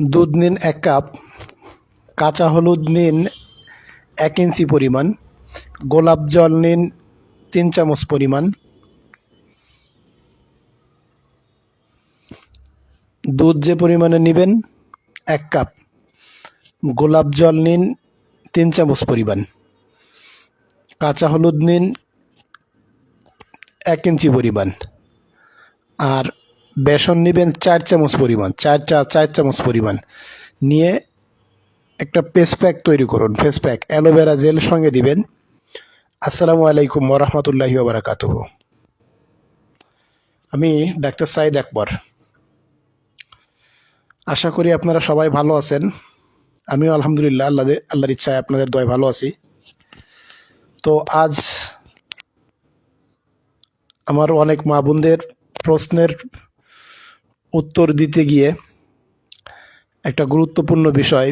দুধ নিন 1 কাপ, কাঁচা হলুদ নিন 1 ইঞ্চি পরিমাণ, গোলাপ জল নিন 3 চামচ পরিমাণ। দুধ যে পরিমাণে নেবেন 1 কাপ, গোলাপ জল নিন 3 চামচ পরিমাণ, কাঁচা হলুদ নিন 1 ইঞ্চি পরিমাণ, আর বেসন নেবেন 4 চামচ পরিমাণ, 4 চামচ পরিমাণ নিয়ে একটা ফেস প্যাক তৈরি করুন। ফেস প্যাক অ্যালোভেরা জেল সঙ্গে দিবেন। আসসালামু আলাইকুম ওয়া রাহমাতুল্লাহি ওয়া বারাকাতুহু। আমি ডাক্তার সাইদ আকবর। আশা করি আপনারা সবাই ভালো আছেন। আমিও আলহামদুলিল্লাহ আল্লাহর ইচ্ছায় আপনাদের দয়ায় ভালো আছি। তো আজ আমার অনেক মা বোনদের প্রশ্নের উত্তর দিতে গিয়ে একটা গুরুত্বপূর্ণ বিষয়,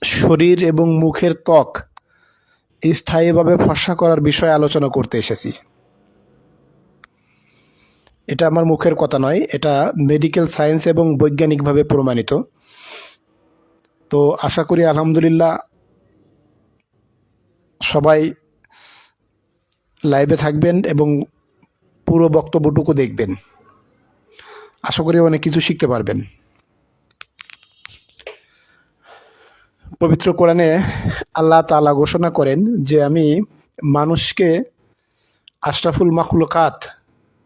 শরীর এবং মুখের ত্বক স্থায়ীভাবে ফর্সা করার বিষয়ে আলোচনা করতে এসেছি। এটা আমার মুখের কথা নয়, এটা মেডিকেল সায়েন্স এবং বৈজ্ঞানিকভাবে প্রমাণিত। তো আশা করি আলহামদুলিল্লাহ সবাই লাইভে থাকবেন এবং পুরো বক্তব্যটুকু দেখবেন। আশা করি অনেক কিছু শিখতে পারবেন। পবিত্র কোরআনে আল্লাহ তাআলা ঘোষণা করেন যে আমি মানুষকে আশরাফুল মাখলুকাত,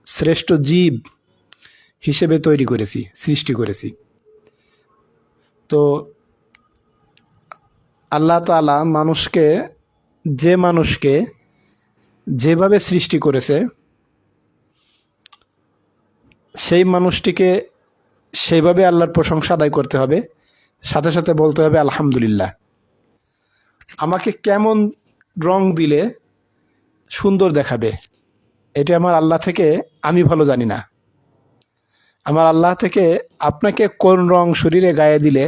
শ্রেষ্ঠ জীব হিসেবে তৈরি করেছি, সৃষ্টি করেছি। তো আল্লাহ তাআলা মানুষকে যেভাবে সৃষ্টি করেছে সেই মানুষটিকে সেইভাবে আল্লাহর প্রশংসা আদায় করতে হবে, সাথে সাথে বলতে হবে আলহামদুলিল্লাহ। আমাকে কেমন রং দিলে সুন্দর দেখাবে এটা আমার আল্লাহ থেকে আমি ভালো জানি না। আমার আল্লাহ থেকে আপনাকে কোন রং শরীরে গায়ে দিলে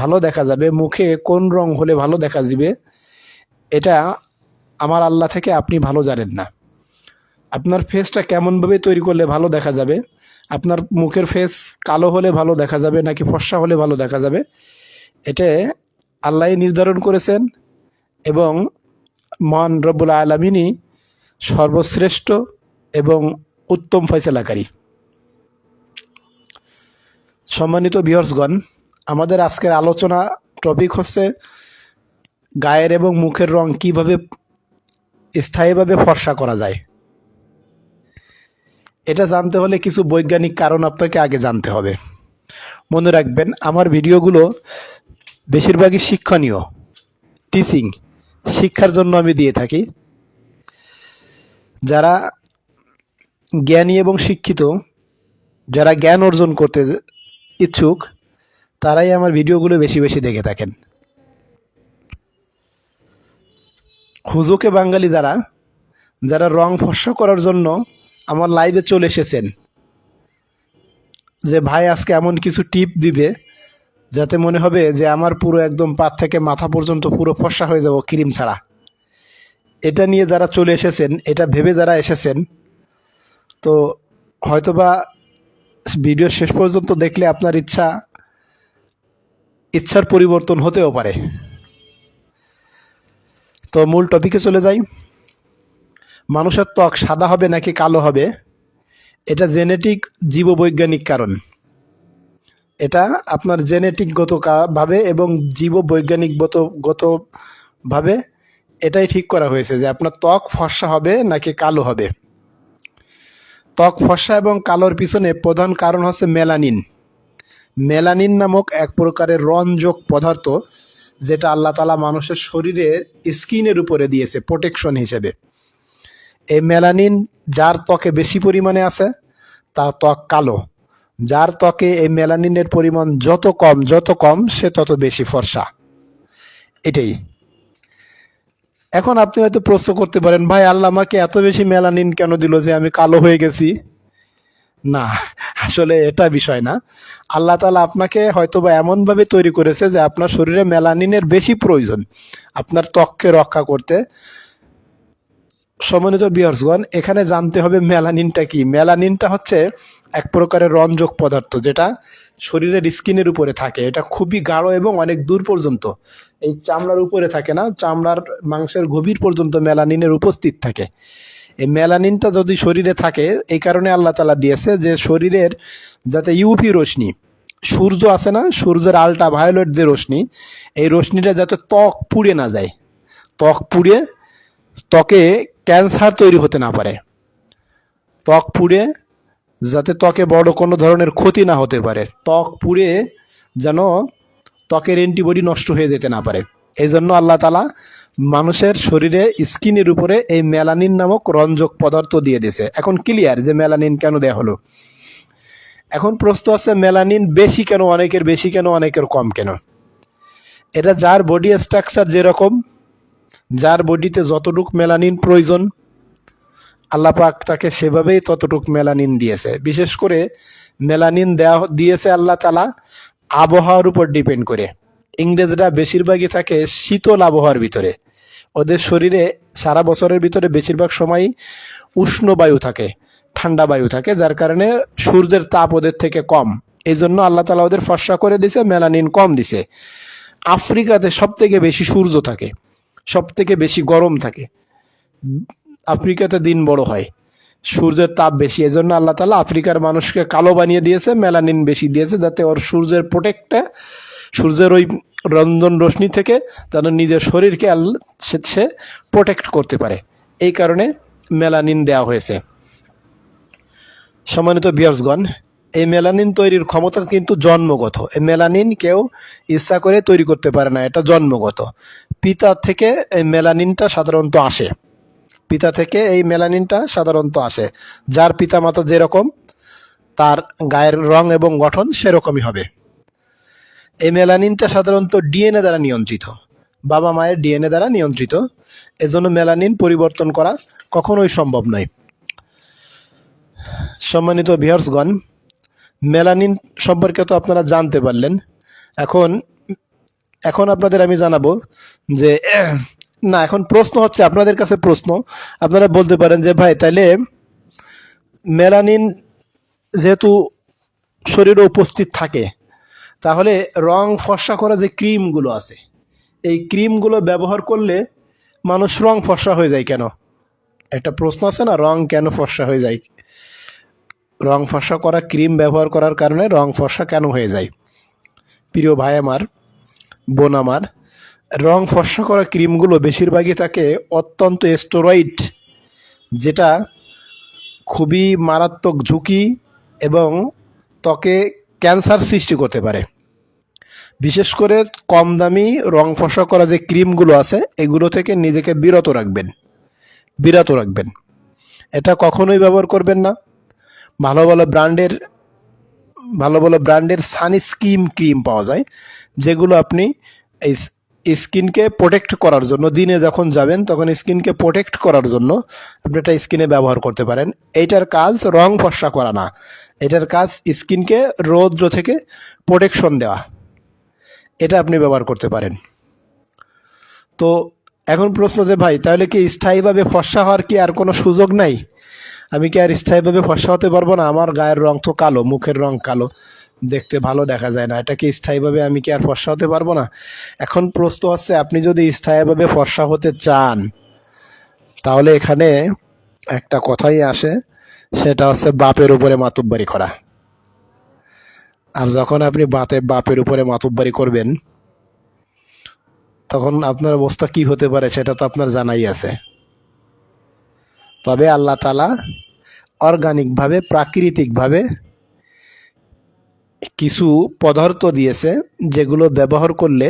ভালো দেখা যাবে, মুখে কোন রং হলে ভালো দেখা যাবে, এটা আমার আল্লাহ থেকে আপনি ভালো জানেন না। আপনার ফেসটা কেমনভাবে তৈরি করলে ভালো দেখা যাবে, আপনার মুখের ফেস কালো হলে ভালো দেখা যাবে নাকি ফর্সা হলে ভালো দেখা যাবে, এটা আল্লাহই নির্ধারণ করেছেন এবং মহান রব্বুল আলামিনই সর্বশ্রেষ্ঠ এবং উত্তম ফয়সালাকারী। সম্মানিত ভিউয়ার্সগণ, আমাদের আজকের আলোচনা টপিক হচ্ছে গায়ের এবং মুখের রং কিভাবে স্থায়ীভাবে ফর্সা করা যায়। এটা জানতে হলে কিছু বৈজ্ঞানিক কারণ আপনাকে আগে জানতে হবে। মনে রাখবেন, আমার ভিডিওগুলো বেশিরভাগই শিক্ষণীয়, টিচিং, শিক্ষার জন্য আমি দিয়ে থাকি। যারা জ্ঞানী এবং শিক্ষিত, যারা জ্ঞান অর্জন করতে ইচ্ছুক, তারাই আমার ভিডিওগুলো বেশি বেশি দেখে থাকেন। হুজুকে বাঙালি যারা রং ফর্সা করার জন্য আমার লাইভে চলে এসেছেন, যে ভাই আজকে এমন কিছু টিপ দিবে যাতে মনে হবে যে আমার পুরো একদম পা থেকে মাথা পর্যন্ত পুরো ফর্সা হয়ে যাব ক্রিম ছাড়া, এটা নিয়ে যারা চলে এসেছেন, এটা ভেবে যারা এসেছেন, তো হয়তোবা ভিডিও শেষ পর্যন্ত দেখলে আপনার ইচ্ছার পরিবর্তন হতেও পারে। তো মূল টপিকে চলে যাই। মানুষের ত্বক সাদা হবে নাকি কালো হবে, এটা জেনেটিক জীববৈজ্ঞানিক কারণ। এটা আপনার জেনেটিকগতভাবে এবং জীববৈজ্ঞানিকগতভাবে এটাই ঠিক করা হয়েছে যে আপনার ত্বক ফর্সা হবে নাকি কালো হবে। ত্বক ফর্সা এবং কালোর পিছনে প্রধান কারণ হচ্ছে মেলানিন। মেলানিন নামক এক প্রকারের রঞ্জক পদার্থ, যেটা আল্লাহ তাআলা মানুষের শরীরের স্কিনের উপরে দিয়েছে প্রোটেকশন হিসেবে। এই মেলানিন যার ত্বকে বেশি পরিমাণে আছে তার ত্বক কালো, যার ত্বকে এই মেলানিনের পরিমাণ যত কম সে তত বেশি ফর্সা। এটাই। এখন আপনি হয়তো প্রশ্ন করতে পারেন, ভাই আল্লাহ আমাকে এত বেশি মেলানিন কেন দিল যে আমি কালো হয়ে গেছি? না, আসলে এটা বিষয় না। আল্লাহ তাআলা আপনাকে হয়তোবা এমনভাবে তৈরি করেছে যে আপনার শরীরে মেলানিনের বেশি প্রয়োজন আপনার ত্বককে রক্ষা করতে। সম্মানিত ভিউয়ার্সগণ, এখানে জানতে হবে মেলানিনটা কি। মেলানিনটা হচ্ছে এক প্রকারের রঞ্জক পদার্থ, যেটা শরীরের স্কিনের উপরে থাকে, এটা খুবই গাঢ় এবং অনেক দূর পর্যন্ত, এই চামড়ার উপরে থাকে না, চামড়ার মাংসের গভীর পর্যন্ত মেলানিনের উপস্থিত থাকে। এই মেলানিনটা যদি শরীরে থাকে, এই কারণে আল্লাহ তাআলা দিয়েছে যে শরীরের যাতে ইউভি রশ্মি, সূর্য আছে না, সূর্যের আল্ট্রা ভায়োলেট যে রশ্মি, এই রশ্মিটা যাতে ত্বক পুড়ে না যায়, ত্বক পুড়ে ত্বকে ক্যান্সার তৈরি হতে না পারে, ত্বক পুড়ে যাতে ত্বকে বড় কোনো ধরনের ক্ষতি না হতে পারে, ত্বক পুড়ে যেন ত্বকের অ্যান্টিবডি নষ্ট হয়ে যেতে না পারে। এই জন্য আল্লাহ তাআলা মানুষের শরীরে স্কিনের উপরে এই মেলানিন নামক রঞ্জক পদার্থ দিয়ে দিয়েছে। এখন ক্লিয়ার যে মেলানিন কেন দেয়া হলো। এখন প্রশ্ন আছে মেলানিন বেশি কেন অনেকের, বেশি কেন অনেকের কম কেন? এটা যার বডি স্ট্রাকচার যেরকম, যার বডিতে যতটুক মেলানিন প্রয়োজন আল্লাহ পাক তাকে সেভাবেই ততটুক মেলানিন দিয়েছে। বিশেষ করে মেলানিন দিয়েছে আল্লাহ তাআলা আবহাওয়ার উপর ডিপেন্ড করে। ইংরেজরা বেশিরভাগই থাকে শীতল আবহাওয়ার ভিতরে, ওদের শরীরে সারা বছরের ভিতরে বেশিরভাগ সময়ই উষ্ণ বায়ু থাকে, ঠান্ডা বায়ু থাকে, যার কারণে সূর্যের তাপ ওদের থেকে কম। এই জন্য আল্লাহ তাআলা ওদের ফর্সা করে দিছে, মেলানিন কম দিছে। আফ্রিকাতে সব থেকে বেশি সূর্য থাকে, সব থেকে বেশি গরম থাকে, আফ্রিকাতে দিন বড় হয়, সূর্যের তাপ বেশি, এজন্য আল্লাহ তাআলা আফ্রিকার মানুষকে কালো বানিয়ে দিয়েছে, মেলানিন বেশি দিয়েছে, যাতে ওর সূর্যের প্রোটেক্টটা, সূর্যের ওই রঞ্জন রশ্মি থেকে যেন নিজের শরীরকে সে প্রোটেক্ট করতে পারে, এই কারণে মেলানিন দেওয়া হয়েছে। সম্মানিত ভিউয়ার্সগণ, এই মেলানিন তৈরির ক্ষমতা কিন্তু জন্মগত। এই মেলানিন কেউ ইচ্ছা করে তৈরি করতে পারে না, এটা জন্মগত। পিতা থেকে এই মেলানিনটা সাধারণত আসে, পিতা থেকে এই মেলানিনটা সাধারণত আসে। যার পিতা মাতা যেরকম, তার গায়ের রং এবং গঠন সেরকমই হবে। এই মেলানিনটা সাধারণত ডিএনএ দ্বারা নিয়ন্ত্রিত, বাবা মায়ের ডিএনএ দ্বারা নিয়ন্ত্রিত, এজন্য মেলানিন পরিবর্তন করা কখনোই সম্ভব নয়। সম্মানিত ভিউয়ার্সগণ, মেলানিন সম্পর্কে তো আপনারা জানতে পারলেন। এখন আপনাদের আমি জানাবো যে না, এখন প্রশ্ন হচ্ছে আপনাদের কাছে প্রশ্ন, আপনারা বলতে পারেন যে ভাই তাইলে মেলানিন যেহেতু শরীরে উপস্থিত থাকে, তাহলে রং ফর্সা করা যে ক্রিমগুলো আছে, এই ক্রিমগুলো ব্যবহার করলে মানুষ রং ফর্সা হয়ে যায় কেন? একটা প্রশ্ন আছে না, রং কেন ফর্সা হয়ে যায়, রং ফর্সা করা ক্রিম ব্যবহার করার কারণে রং ফর্সা কেন হয়ে যায়? প্রিয় ভাই আমার, বোন আমার, রং ফর্সা করা ক্রিমগুলো বেশিরভাগই থাকে অত্যন্ত স্টেরয়েড, যেটা খুবই মারাত্মক ঝুঁকি এবং ত্বকে ক্যান্সার সৃষ্টি করতে পারে। বিশেষ করে কম দামি রং ফর্সা করা যে ক্রিমগুলো আছে, এগুলো থেকে নিজেকে বিরত রাখবেন। এটা কখনোই ব্যবহার করবেন না। ভালো ভালো ব্র্যান্ডের সানস্ক্রিন ক্রিম পাওয়া যায়, যেগুলো আপনি এই স্কিনকে প্রোটেক্ট করার জন্য, দিনে যখন যাবেন তখন স্কিনকে প্রোটেক্ট করার জন্য আপনি এটা স্কিনে ব্যবহার করতে পারেন। এইটার কাজ রং ফর্সা করা না, এটার কাজ স্কিনকে রৌদ্র থেকে প্রোটেকশন দেওয়া, এটা আপনি ব্যবহার করতে পারেন। তো এখন প্রশ্ন যে ভাই তাহলে কি স্থায়ীভাবে ফর্সা হওয়ার কি আর কোনো সুযোগ নাই? আমি কি আর স্থায়ীভাবে ফর্সা হতে পারবো না? আমার গায়ের রং তো কালো, মুখের রং কালো, দেখতে ভালো দেখা যায় না, এটা কি স্থায়ীভাবে আমি কি আর ফর্সা হতে পারবো না? এখন প্রশ্ন হচ্ছে, আপনি যদি স্থায়ীভাবে ফর্সা হতে চান, তাহলে এখানে একটা কথাই আসে, সেটা হচ্ছে বাপের উপরে মাতুব্বারি করা। আর যখন আপনি বাপের উপরে মাতুব্বারি করবেন, তখন আপনার অবস্থা কি হতে পারে সেটা তো আপনার জানাই আছে। তবে আল্লাহ তাআলা অর্গানিকভাবে, প্রাকৃতিকভাবে কিছু পদার্থ দিয়েছে, যেগুলো ব্যবহার করলে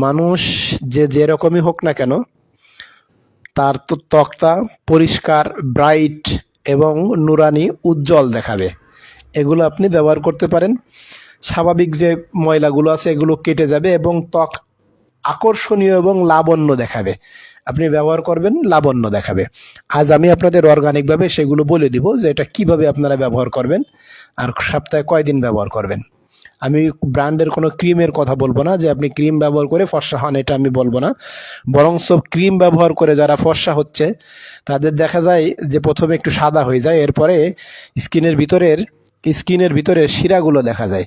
মানুষ যে যেরকমই হোক না কেন, তার তো ত্বকটা পরিষ্কার, ব্রাইট এবং নুরানি, উজ্জ্বল দেখাবে। এগুলো আপনি ব্যবহার করতে পারেন। স্বাভাবিক যে ময়লাগুলো আছে এগুলো কেটে যাবে এবং ত্বক আকর্ষণীয় এবং লাবণ্য দেখাবে। আপনি ব্যবহার করবেন, লাবণ্য দেখাবে। আজ আমি আপনাদের অর্গানিকভাবে সেগুলো বলে দিব যে এটা কিভাবে আপনারা ব্যবহার করবেন আর সপ্তাহে কয়দিন ব্যবহার করবেন। আমি ব্র্যান্ডের কোনো ক্রিমের কথা বলবো না, যে আপনি ক্রিম ব্যবহার করে ফর্সা হন, এটা আমি বলবো না। বরং সব ক্রিম ব্যবহার করে যারা ফর্সা হচ্ছে, তাদের দেখা যায় যে প্রথমে একটু সাদা হয়ে যায়, এরপরে স্কিনের ভিতরের শিরাগুলো দেখা যায়,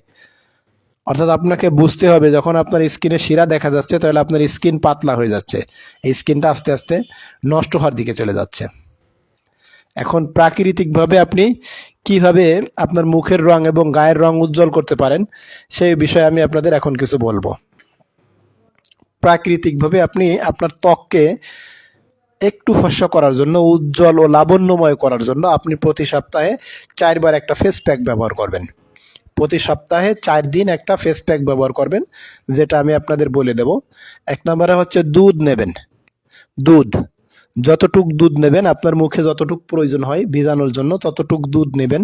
অর্থাৎ আপনাকে বুঝতে হবে যখন আপনার স্কিনে শিরা দেখা যাচ্ছে তাহলে আপনার স্কিন পাতলা হয়ে যাচ্ছে, এই স্কিনটা আস্তে আস্তে নষ্ট হওয়ার দিকে চলে যাচ্ছে। এখন প্রাকৃতিকভাবে আপনি কিভাবে আপনার মুখের রং এবং গায়ের রং উজ্জ্বল করতে পারেন সেই বিষয়ে আমি আপনাদের এখন কিছু বলবো। প্রাকৃতিকভাবে আপনি আপনার ত্বককে একটু ফর্সা করার জন্য, উজ্জ্বল ও লাবণ্যময় করার জন্য আপনি প্রতি সপ্তাহে 4 বার একটা ফেস প্যাক ব্যবহার করবেন। প্রতি সপ্তাহে 4 দিন একটা ফেস প্যাক ব্যবহার করবেন, যেটা আমি আপনাদের বলে দেব। 1 নম্বরে হচ্ছে দুধ নেবেন। দুধ, যতটুক দুধ নেবেন, আপনার মুখে যতটুক প্রয়োজন হয় ভিজানোর জন্য ততটুক দুধ নেবেন।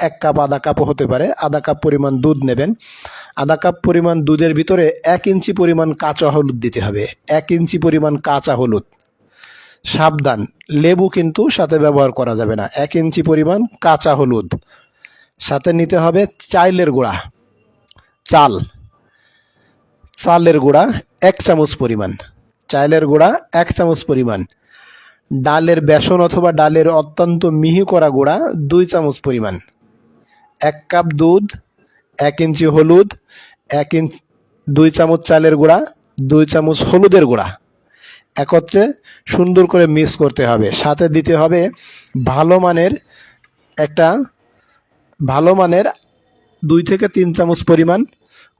1 কাপ, আধা কাপও হতে পারে, আধা কাপ পরিমাণ দুধ নেবেন। আধা কাপ পরিমাণ দুধের ভিতরে 1 ইঞ্চি পরিমাণ কাঁচা হলুদ দিতে হবে। 1 ইঞ্চি পরিমাণ কাঁচা হলুদ। সাবধান, লেবু কিন্তু সাথে ব্যবহার করা যাবে না। 1 ইঞ্চি পরিমাণ কাঁচা হলুদ। সাথে নিতে হবে চালের গুঁড়া, চালের গুঁড়া 1 চামচ পরিমাণ। চালের গুঁড়া 1 চামচ পরিমাণ। ডালের বেসন অথবা ডালের অত্যন্ত মিহি করা গুঁড়া 2 চামচ পরিমাণ। 1 কাপ দুধ, 1 ইঞ্চি হলুদ, 2 চামচ চালের গুঁড়া, 2 চামচ হলুদের গুঁড়া একত্রে সুন্দর করে মিক্স করতে হবে। সাথে দিতে হবে ভালো মানের 2 থেকে 3 চামচ পরিমাণ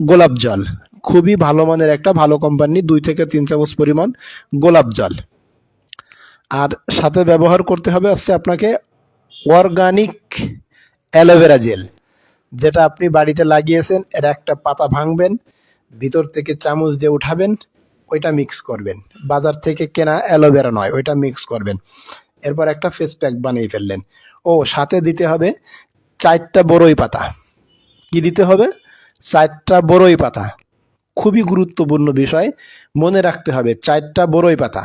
গোলাপ জল। খুবই ভালো মানের একটা ভালো কোম্পানি 2 থেকে 3 চামচ পরিমাণ গোলাপ জল। আর সাথে ব্যবহার করতে হবে হচ্ছে আপনাকে অর্গানিক অ্যালোভেরা জেল, যেটা আপনি বাড়িতে লাগিয়েছেন, এর একটা পাতা ভাঙবেন, ভিতর থেকে চামচ দিয়ে উঠাবেন, ওইটা মিক্স করবেন। বাজার থেকে কেনা অ্যালোভেরা নয়, ওইটা মিক্স করবেন। এরপর একটা ফেস প্যাক বানিয়ে ফেললেন। ও সাথে দিতে হবে 4টা বড়ই পাতা। কি দিতে হবে? 4টা বড়ই পাতা। খুবই গুরুত্বপূর্ণ বিষয়, মনে রাখতে হবে 4টা বড়ই পাতা।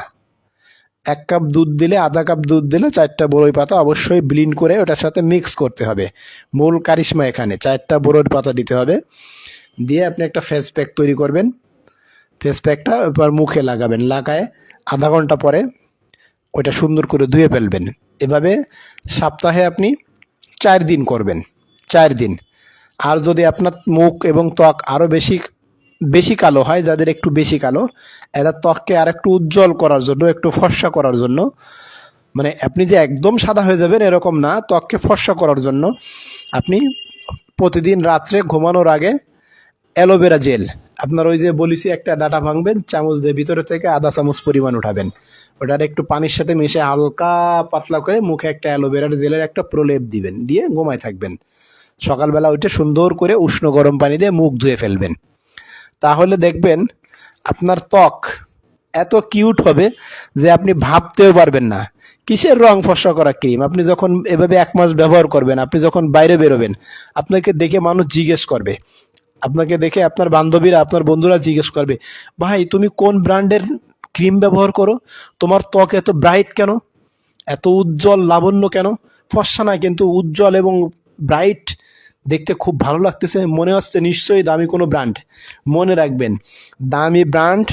1 কাপ দুধ দিলে, আধা কাপ দুধ দিলে 4টা বড়ই পাতা অবশ্যই ব্লিন্ড করে ওটার সাথে মিক্স করতে হবে। মূল কারিশমা এখানে 4টা বড়ই পাতা দিতে হবে। দিয়ে আপনি একটা ফেস প্যাক তৈরি করবেন। ফেস প্যাকটা এবার মুখে লাগাবেন, লাগায় আধা ঘন্টা পরে ওইটা সুন্দর করে ধুয়ে ফেলবেন। এভাবে সপ্তাহে আপনি 4 দিন করবেন, 4 দিন। আর যদি আপনার মুখ এবং ত্বক আরও বেশি কালো হয়, যাদের একটু বেশি কালো, এরা ত্বককে আর একটু উজ্জ্বল করার জন্য, একটু ফর্সা করার জন্য, মানে আপনি যে একদম সাদা হয়ে যাবেন এরকম না, ত্বককে ফর্সা করার জন্য আপনি প্রতিদিন রাত্রে ঘুমানোর আগে অ্যালোভেরা জেল, আপনার ওই যে বলেছি একটা ডাটা ভাঙবেন, চামচ দিয়ে ভিতরে থেকে আধা চামচ পরিমাণ উঠাবেন, ওটার একটু পানির সাথে মিশে হালকা পাতলা করে মুখে একটা অ্যালোভেরার জেলের একটা প্রলেপ দিবেন, দিয়ে ঘুমায় থাকবেন। সকালবেলা উঠে সুন্দর করে উষ্ণ গরম পানি দিয়ে মুখ ধুয়ে ফেলবেন। তাহলে দেখবেন আপনার ত্বক এত কিউট হবে যে আপনি ভাবতেও পারবেন না। কিসের রং ফর্সা করা ক্রিম? আপনি যখন এভাবে 1 মাস ব্যবহার করবেন, আপনি যখন বাইরে বেরোবেন, আপনাকে দেখে মানুষ জিজ্ঞেস করবে, আপনাকে দেখে আপনার বান্ধবীরা, আপনার বন্ধুরা জিজ্ঞেস করবে, ভাই তুমি কোন ব্র্যান্ডের ক্রিম ব্যবহার করো? তোমার ত্বক এত ব্রাইট কেন, এত উজ্জ্বল লাবণ্য কেন? ফর্সা না, কিন্তু উজ্জ্বল এবং ব্রাইট, দেখতে খুব ভালো লাগতেছে, মনে হচ্ছে নিশ্চয়ই দামি কোনো ব্র্যান্ড। মনে রাখবেন, দামি ব্র্যান্ড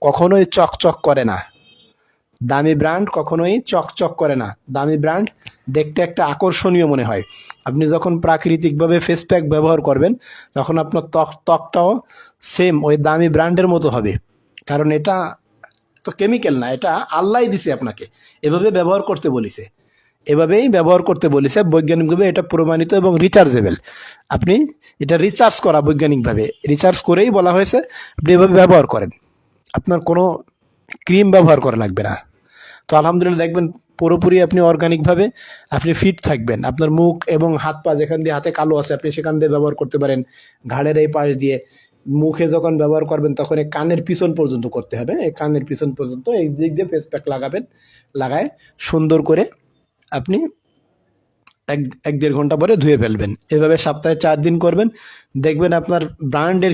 কখনোই চকচক করে না। দামি ব্র্যান্ড কখনোই চকচক করে না। দামি ব্র্যান্ড দেখতে একটা আকর্ষণীয় মনে হয়। আপনি যখন প্রাকৃতিকভাবে ফেস প্যাক ব্যবহার করবেন তখন আপনার ত্বকটাও সেম ওই দামি ব্র্যান্ডের মতো হবে, কারণ এটা তো কেমিক্যাল না, এটা আল্লাহই দিছে আপনাকে, এভাবে ব্যবহার করতে বলেছে, এভাবেই ব্যবহার করতে বলেছে। বৈজ্ঞানিকভাবে এটা প্রমাণিত এবং রিচার্জেবল। আপনি এটা রিচার্জ করা, বৈজ্ঞানিকভাবে রিচার্জ করেই বলা হয়েছে আপনি এভাবে ব্যবহার করেন, আপনার কোনো ক্রিম ব্যবহার করা লাগবে না। তো আলহামদুলিল্লাহ দেখবেন পুরোপুরি আপনি অর্গানিকভাবে আপনি ফিট থাকবেন। আপনার মুখ এবং হাত পা যেখান দিয়ে হাতে কালো আছে আপনি সেখান দিয়ে ব্যবহার করতে পারেন, ঘাড়ের এই পাশ দিয়ে। মুখে যখন ব্যবহার করবেন তখন এই কানের পিছন পর্যন্ত করতে হবে, এই কানের পিছন পর্যন্ত এই দিক দিয়ে ফেস প্যাক লাগাবেন। লাগায় সুন্দর করে আপনি 1-1.5 ঘন্টা পরে ধুয়ে ফেলবেন। এভাবে সপ্তাহে 4 দিন করবেন, দেখবেন আপনার ব্র্যান্ডের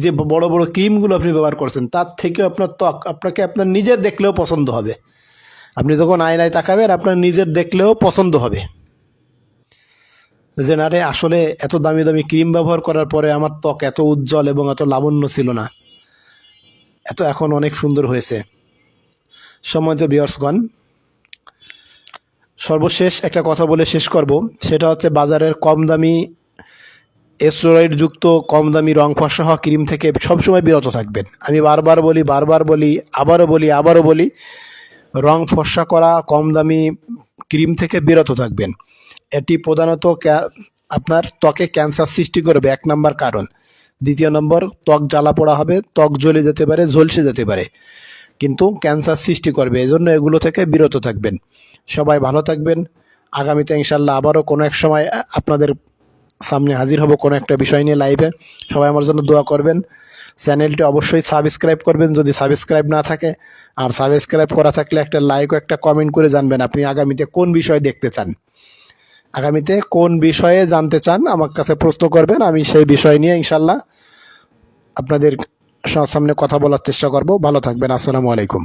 যে বড় বড় ক্রিমগুলো আপনি ব্যবহার করছেন তার থেকেও আপনার ত্বক আপনাকে আপনার নিজের দেখলেও পছন্দ হবে। আপনি যখন আয়নায় তাকাবেন আপনার নিজের দেখলেও পছন্দ হবে যে না রে, আসলে এত দামি দামি ক্রিম ব্যবহার করার পরে আমার ত্বক এত উজ্জ্বল এবং এত লাবণ্য ছিল না, এখন অনেক সুন্দর হয়েছে। সম্মানিত ভিউয়ার্সগণ, সর্বশেষ একটা কথা বলে শেষ করব, সেটা হচ্ছে বাজারের কম দামি স্টেরয়েড যুক্ত কম দামি রং ফর্সা হওয়া ক্রিম থেকে সবসময় বিরত থাকবেন। আমি বারবার বলি, আবারও বলি, রং ফর্সা করা কম দামি ক্রিম থেকে বিরত থাকবেন। এটি প্রধানত আপনার ত্বকে ক্যান্সার সৃষ্টি করবে, 1 নম্বর কারণ। 2 নম্বর, ত্বক জ্বালা পোড়া হবে, ত্বক জ্বলে যেতে পারে, ঝলসে যেতে পারে, কিন্তু ক্যান্সার সৃষ্টি করবে। এজন্য এগুলো থেকে বিরত থাকবেন। সবাই ভালো থাকবেন। আগামীতে ইনশাল্লাহ আবারও কোনো এক সময় আপনাদের সামনে হাজির হব কোনো একটা বিষয় নিয়ে লাইভে। সবাই আমার জন্য দোয়া করবেন। চ্যানেলটি অবশ্যই সাবস্ক্রাইব করবেন যদি সাবস্ক্রাইব না থাকে, আর সাবস্ক্রাইব করা থাকলে একটা লাইক ও একটা কমেন্ট করে জানবেন আপনি আগামীতে কোন বিষয় দেখতে চান, আগামীতে কোন বিষয়ে জানতে চান আমার কাছে প্রশ্ন করবেন। আমি সেই বিষয় নিয়ে ইনশাল্লাহ আপনাদের সামনে কথা বলার চেষ্টা করব। ভালো থাকবেন। আসসালামু আলাইকুম।